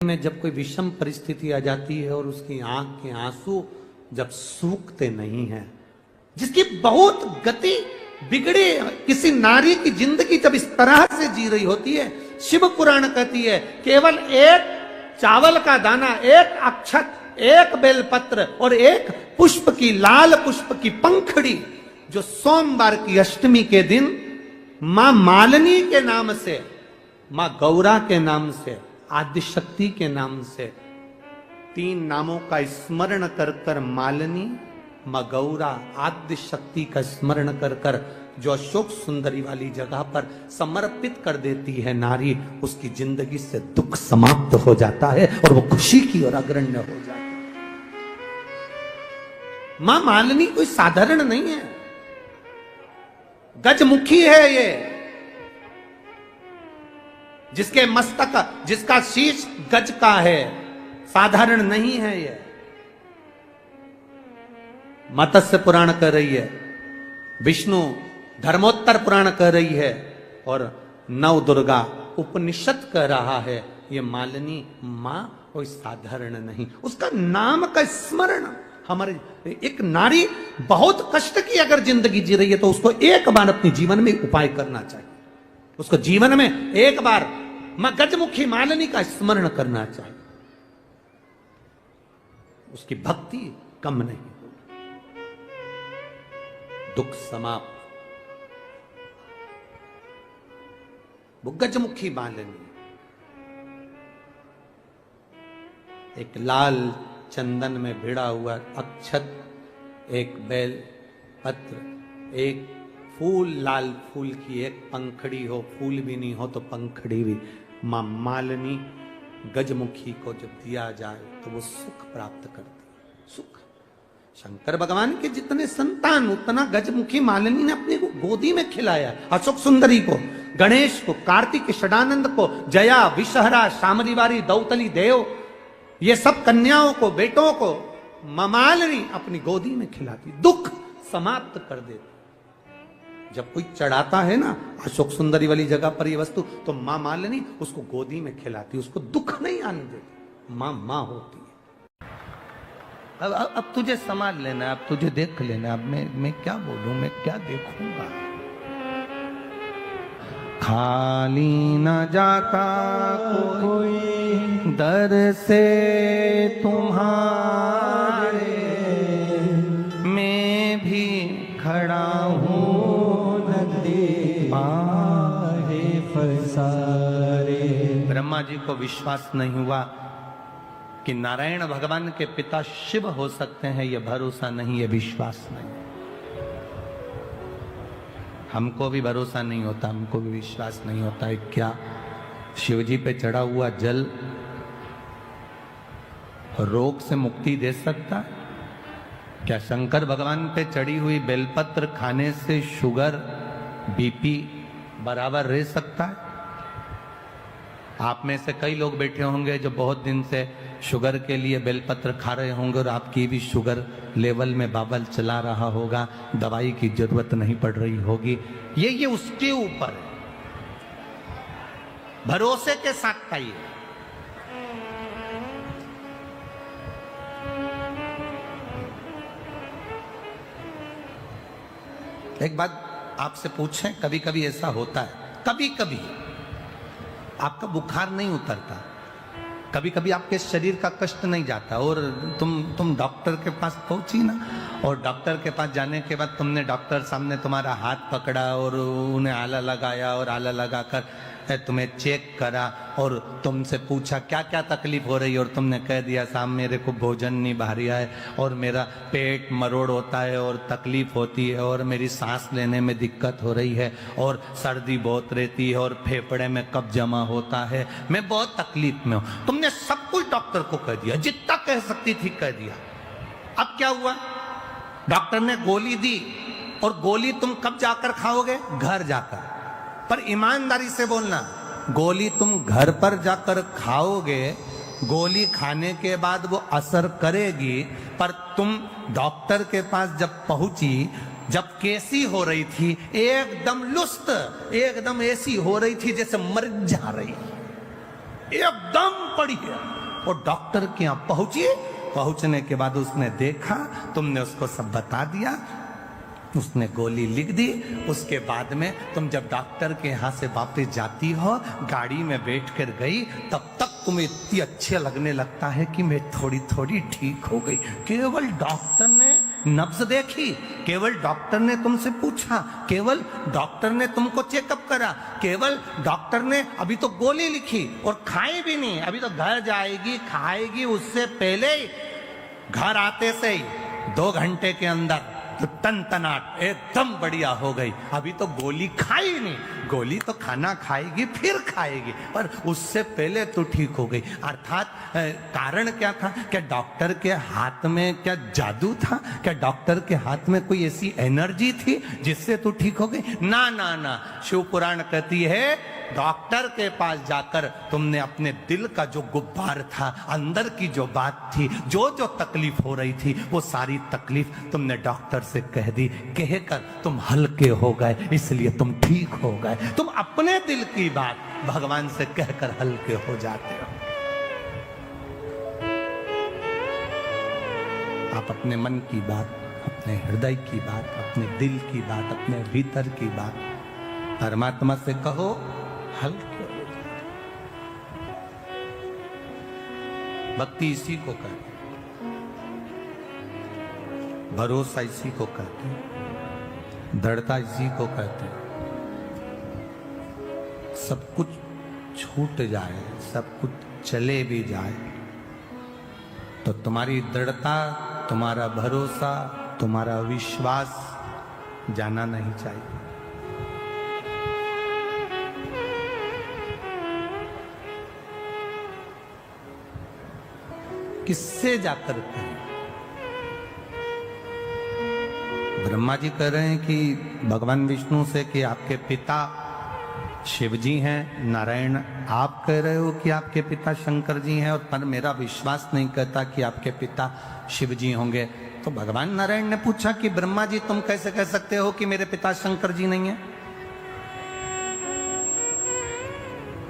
में जब कोई विषम परिस्थिति आ जाती है और उसकी आंख के आंसू जब सूखते नहीं हैं, जिसकी बहुत गति बिगड़े किसी नारी की जिंदगी जब इस तरह से जी रही होती है, शिव पुराण कहती है केवल एक चावल का दाना, एक अक्षत, एक बेलपत्र और एक पुष्प की, लाल पुष्प की पंखड़ी, जो सोमवार की अष्टमी के दिन मां मालिनी के नाम से, मां गौरा के नाम से, आदिशक्ति के नाम से, तीन नामों का स्मरण कर कर मालिनी, मां गौरा, आदिशक्ति का स्मरण कर कर जो अशोक सुंदरी वाली जगह पर समर्पित कर देती है नारी, उसकी जिंदगी से दुख समाप्त हो जाता है और वो खुशी की ओर अग्रण्य हो जाती है। मां मालिनी कोई साधारण नहीं है, गजमुखी है ये, जिसके मस्तक, जिसका शीश गज का है, साधारण नहीं है ये। मत्स्य पुराण कह रही है, विष्णु धर्मोत्तर पुराण कह रही है और नव दुर्गा उपनिषद कह रहा है, ये मालिनी मां कोई साधारण नहीं। उसका नाम का स्मरण, हमारे एक नारी बहुत कष्ट की अगर जिंदगी जी रही है तो उसको एक बार अपने जीवन में उपाय करना चाहिए, उसको जीवन में एक बार मां गजमुखी मालिनी का स्मरण करना चाहिए, उसकी भक्ति कम नहीं, दुख समाप्त। वो गजमुखी मालिनी एक लाल चंदन में भिड़ा हुआ अक्षत, एक बेल पत्र, एक फूल, लाल फूल की एक पंखड़ी हो, फूल भी नहीं हो तो पंखड़ी भी, मां मालिनी गजमुखी को जब दिया जाए तो वो सुख प्राप्त करती है। सुख, शंकर भगवान के जितने संतान उतना गजमुखी मालिनी ने अपने को गोदी में खिलाया। अशोक सुंदरी को, गणेश को, कार्तिक षडानंद को, जया, विषहरा, शामरीवारी, दौतली देव, ये सब कन्याओं को, बेटों को मां मालिनी अपनी गोदी में खिलाती, दुख समाप्त कर देती। जब कोई चढ़ाता है ना अशोक सुंदरी वाली जगह पर ये वस्तु, तो मां मालिनी उसको गोदी में खिलाती, उसको दुख नहीं आने देती। मां मां होती है। अब तुझे संभाल लेना, अब तुझे देख लेना, अब मैं क्या बोलूं, मैं क्या देखूंगा। खाली न जाता कोई दर से तुम्हारे, मैं भी खड़ा हूँ नदी पारे फसारे। ब्रह्मा जी को विश्वास नहीं हुआ कि नारायण भगवान के पिता शिव हो सकते हैं, यह भरोसा नहीं, यह विश्वास नहीं। हमको भी भरोसा नहीं होता, हमको भी विश्वास नहीं होता है क्या शिव जी पे चढ़ा हुआ जल रोग से मुक्ति दे सकता है? क्या शंकर भगवान पे चढ़ी हुई बेलपत्र खाने से शुगर, बीपी बराबर रह सकता है? आप में से कई लोग बैठे होंगे जो बहुत दिन से शुगर के लिए बेलपत्र खा रहे होंगे और आपकी भी शुगर लेवल में बाबल चला रहा होगा, दवाई की जरूरत नहीं पड़ रही होगी। ये उसके ऊपर है, भरोसे के साथ खाइए। एक बात आपसे पूछें, कभी कभी ऐसा होता है, कभी कभी आपका बुखार नहीं उतरता, कभी कभी आपके शरीर का कष्ट नहीं जाता और तुम डॉक्टर के पास पहुंची ना, और डॉक्टर के पास जाने के बाद तुमने डॉक्टर सामने तुम्हारा हाथ पकड़ा और उन्हें आला लगाया और आला लगाकर तुम्हें चेक करा और तुमसे पूछा क्या क्या तकलीफ हो रही है, और तुमने कह दिया साहब मेरे को भोजन नहीं भा रहा है और मेरा पेट मरोड़ होता है और तकलीफ होती है और मेरी सांस लेने में दिक्कत हो रही है और सर्दी बहुत रहती है और फेफड़े में कब जमा होता है, मैं बहुत तकलीफ में हूं। तुमने सब कुछ डॉक्टर को कह दिया, जितना कह सकती थी कह दिया। अब क्या हुआ, डॉक्टर ने गोली दी और गोली तुम कब जाकर खाओगे? घर जाकर। पर ईमानदारी से बोलना, गोली तुम घर पर जाकर खाओगे, गोली खाने के बाद वो असर करेगी, पर तुम डॉक्टर के पास जब पहुंची, जब कैसी हो रही थी, एकदम लुस्त, एकदम ऐसी हो रही थी जैसे मर जा रही। एकदम पड़ी है। वो डॉक्टर के यहाँ पहुंची, पहुंचने के बाद उसने देखा, तुमने उसको सब बता दिया, उसने गोली लिख दी। उसके बाद में तुम जब डॉक्टर के यहाँ से वापस जाती हो, गाड़ी में बैठ कर गई, तब तक तुम्हें इतनी अच्छे लगने लगता है कि मैं थोड़ी थोड़ी ठीक हो गई। केवल डॉक्टर ने नब्ज देखी, केवल डॉक्टर ने तुमसे पूछा, केवल डॉक्टर ने तुमको चेकअप करा, केवल डॉक्टर ने अभी तो गोली लिखी और खाई भी नहीं, अभी तो घर जाएगी खाएगी, उससे पहले घर आते से ही 2 घंटे के अंदर तो टनटनाट एकदम बढ़िया हो गई। अभी तो गोली खाई नहीं, गोली तो खाना खाएगी फिर खाएगी, पर उससे पहले तो ठीक हो गई। अर्थात कारण क्या था? क्या डॉक्टर के हाथ में क्या जादू था? क्या डॉक्टर के हाथ में कोई ऐसी एनर्जी थी जिससे तू ठीक हो गई? ना ना ना, शिव पुराण कहती है डॉक्टर के पास जाकर तुमने अपने दिल का जो गुब्बार था, अंदर की जो बात थी, जो जो तकलीफ हो रही थी, वो सारी तकलीफ तुमने डॉक्टर से कह दी। कहकर तुम हल्के हो गए, इसलिए तुम ठीक हो गए। तुम अपने दिल की बात भगवान से कहकर हल्के हो जाते हो। आप अपने मन की बात, अपने हृदय की बात, अपने दिल की बात, अपने भीतर की बात परमात्मा से कहो, हल्के हो जाए। भक्ति इसी को कहते, भरोसा इसी को कहते, दृढ़ता इसी को कहते। सब कुछ छूट जाए, सब कुछ चले भी जाए, तो तुम्हारी दृढ़ता, तुम्हारा भरोसा, तुम्हारा विश्वास जाना नहीं चाहिए। किससे जाकर कहें? ब्रह्मा जी कह रहे हैं कि भगवान विष्णु से कि आपके पिता शिव जी हैं। नारायण आप कह रहे हो कि आपके पिता शंकर जी हैं, और पर मेरा विश्वास नहीं कहता कि आपके पिता शिव जी होंगे। तो भगवान नारायण ने पूछा कि ब्रह्मा जी तुम कैसे कह सकते हो कि मेरे पिता शंकर जी नहीं है?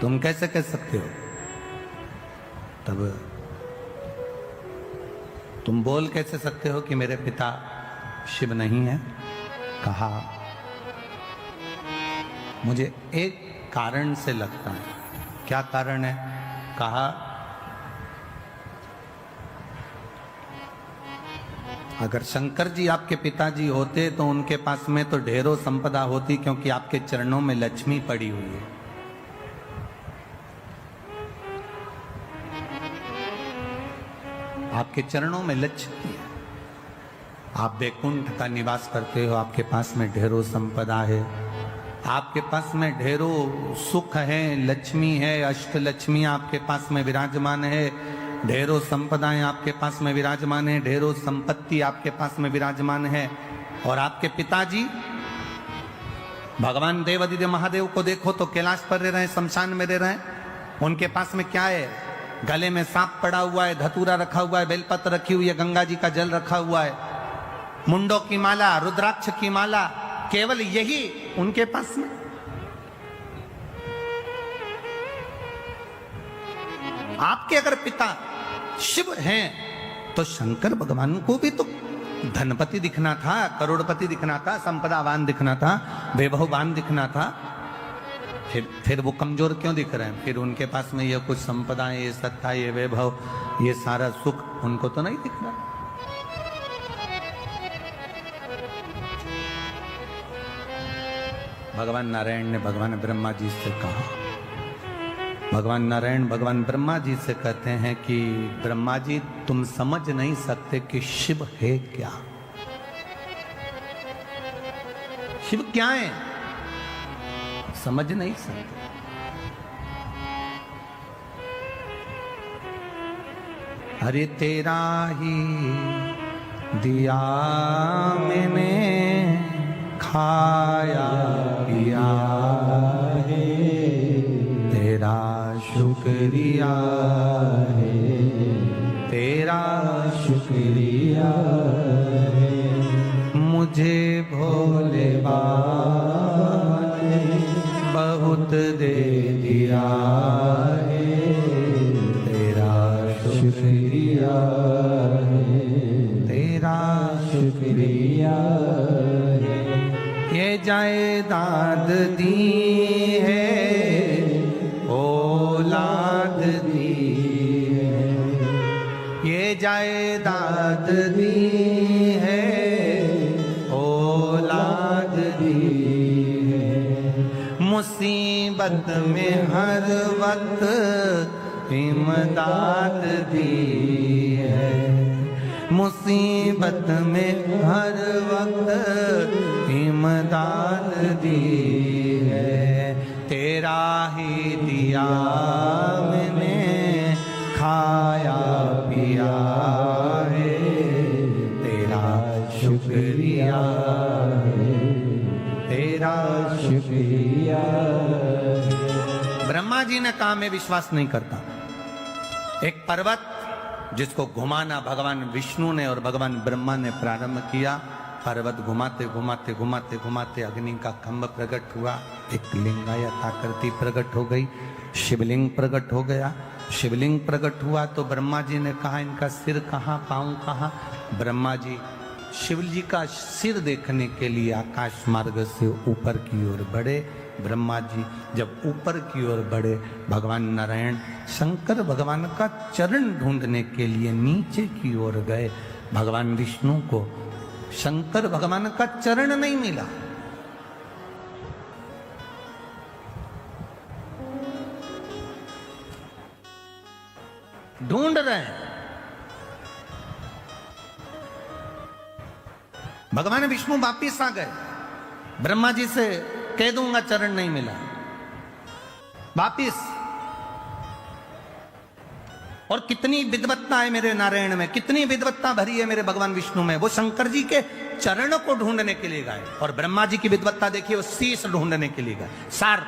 तुम कैसे कह सकते हो? तब तुम बोल कैसे सकते हो कि मेरे पिता शिव नहीं है? कहा मुझे एक कारण से लगता है। क्या कारण है? कहा अगर शंकर जी आपके पिताजी होते तो उनके पास में तो ढेरों संपदा होती, क्योंकि आपके चरणों में लक्ष्मी पड़ी हुई है। आपके चरणों में लक्ष्मी है, आप बैकुंठ का निवास करते हो, आपके पास में ढेरों संपदा है, आपके पास में ढेरों सुख है, लक्ष्मी है, अष्ट लक्ष्मी आपके पास में विराजमान है, ढेरों संपदाएं आपके पास में विराजमान है, ढेरों संपत्ति आपके पास में विराजमान है। और आपके पिताजी भगवान देवादिदेव महादेव को देखो तो कैलाश पर रह रहे हैं, शमशान में रह रहे हैं। उनके पास में क्या है? गले में सांप पड़ा हुआ है, धतूरा रखा हुआ है, बेलपत्र रखी हुई है, गंगा जी का जल रखा हुआ है, मुंडों की माला, रुद्राक्ष की माला, केवल यही उनके पास में। आपके अगर पिता शिव हैं तो शंकर भगवान को भी तो धनपति दिखना था, करोड़पति दिखना था, संपदावान दिखना था, वैभववान दिखना था। फिर वो कमजोर क्यों दिख रहे हैं? फिर उनके पास में ये कुछ संपदाएं, ये सत्ता, ये वैभव, ये सारा सुख उनको तो नहीं दिख रहा। भगवान नारायण ने भगवान ब्रह्मा जी से कहा, भगवान नारायण भगवान ब्रह्मा जी से कहते हैं कि ब्रह्मा जी तुम समझ नहीं सकते कि शिव है क्या। शिव क्या है समझ नहीं सकते। अरे तेरा ही दिया मैंने खाया पिया है, तेरा शुक्रिया है, तेरा शुक्रिया है, मुझे भोले बाबा ने बहुत दे दिया है, शुक्रिया है, तेरा शुक्रिया है। ये जायदाद दी है, औलाद दी है, ये जायदाद दी है, औलाद दी है। मुसीबत में हर वक्त इमदाद दी है, मुसीबत में हर वक्त इमदाद दी है। तेरा ही दिया मैंने खाया पिया है, तेरा शुक्रिया है, तेरा शुक्रिया है। ब्रह्मा जी ने कहा मैं विश्वास नहीं करता। एक पर्वत जिसको घुमाना भगवान विष्णु ने और भगवान ब्रह्मा ने प्रारंभ किया, पर्वत घुमाते घुमाते घुमाते घुमाते अग्नि का खंभ प्रकट हुआ, एक लिंगायत आकृति प्रकट हो गई, शिवलिंग प्रकट हो गया। शिवलिंग प्रकट हुआ तो ब्रह्मा जी ने कहा इनका सिर कहाँ, पाँव कहाँ? ब्रह्मा जी शिव जी का सिर देखने के लिए आकाश मार्ग से ऊपर की ओर बढ़े। ब्रह्मा जी जब ऊपर की ओर बढ़े, भगवान नारायण शंकर भगवान का चरण ढूंढने के लिए नीचे की ओर गए। भगवान विष्णु को शंकर भगवान का चरण नहीं मिला। ढूंढ रहे हैं। भगवान विष्णु वापिस आ गए। ब्रह्मा जी से कह दूंगा चरण नहीं मिला, वापिस। और कितनी विद्वत्ता है मेरे नारायण में, कितनी विद्वत्ता भरी है मेरे भगवान विष्णु में। वो शंकर जी के चरणों को ढूंढने के लिए गए और ब्रह्मा जी की विद्वत्ता देखिए, वो शीश ढूंढने के लिए गए। सार